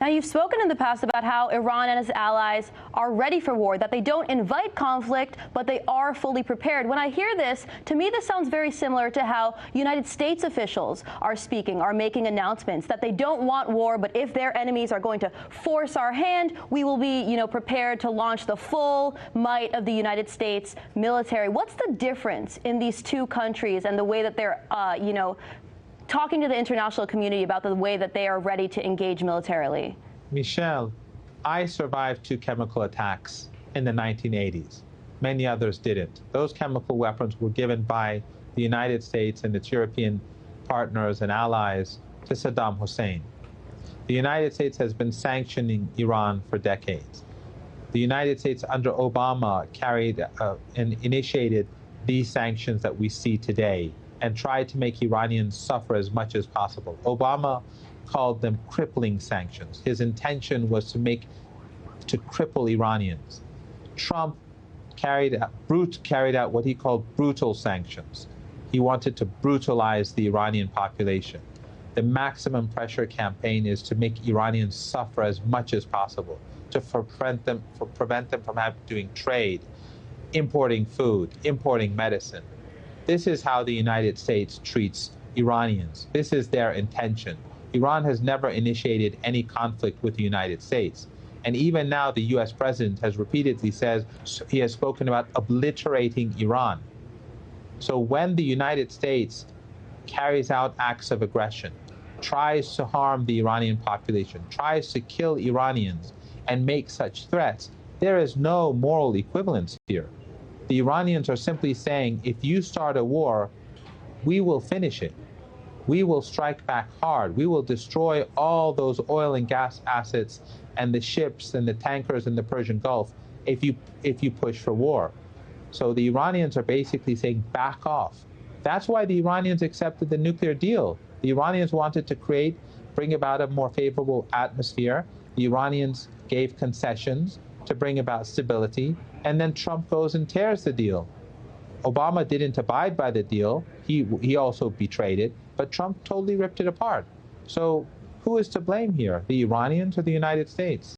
Now, you've spoken in the past about how Iran and its allies are ready for war, that they don't invite conflict, but they are fully prepared. When I hear this, to me, this sounds very similar to how United States officials are speaking, are making announcements that they don't want war, but if their enemies are going to force our hand, we will be, prepared to launch the full might of the United States military. What's the difference in these two countries and the way that they're, talking to the international community about the way that they are ready to engage militarily? Michelle, I survived 2 chemical attacks in the 1980s. Many others didn't. Those chemical weapons were given by the United States and its European partners and allies to Saddam Hussein. The United States has been sanctioning Iran for decades. The United States under Obama carried and initiated these sanctions that we see today and tried to make Iranians suffer as much as possible. Obama called them crippling sanctions. His intention was to cripple Iranians. Trump carried out what he called brutal sanctions. He wanted to brutalize the Iranian population. The maximum pressure campaign is to make Iranians suffer as much as possible, to prevent them from doing trade, importing food, importing medicine. This is how the United States treats Iranians. This is their intention. Iran has never initiated any conflict with the United States. And even now, the U.S. president has repeatedly said he has spoken about obliterating Iran. So when the United States carries out acts of aggression, tries to harm the Iranian population, tries to kill Iranians, and make such threats, there is no moral equivalence here. The Iranians are simply saying, if you start a war, we will finish it. We will strike back hard. We will destroy all those oil and gas assets and the ships and the tankers in the Persian Gulf if you push for war. So the Iranians are basically saying, back off. That's why the Iranians accepted the nuclear deal. The Iranians wanted to bring about a more favorable atmosphere. The Iranians gave concessions to bring about stability, and then Trump goes and tears the deal. Obama didn't abide by the deal. He also betrayed it, but Trump totally ripped it apart. So who is to blame here, the Iranians or the United States?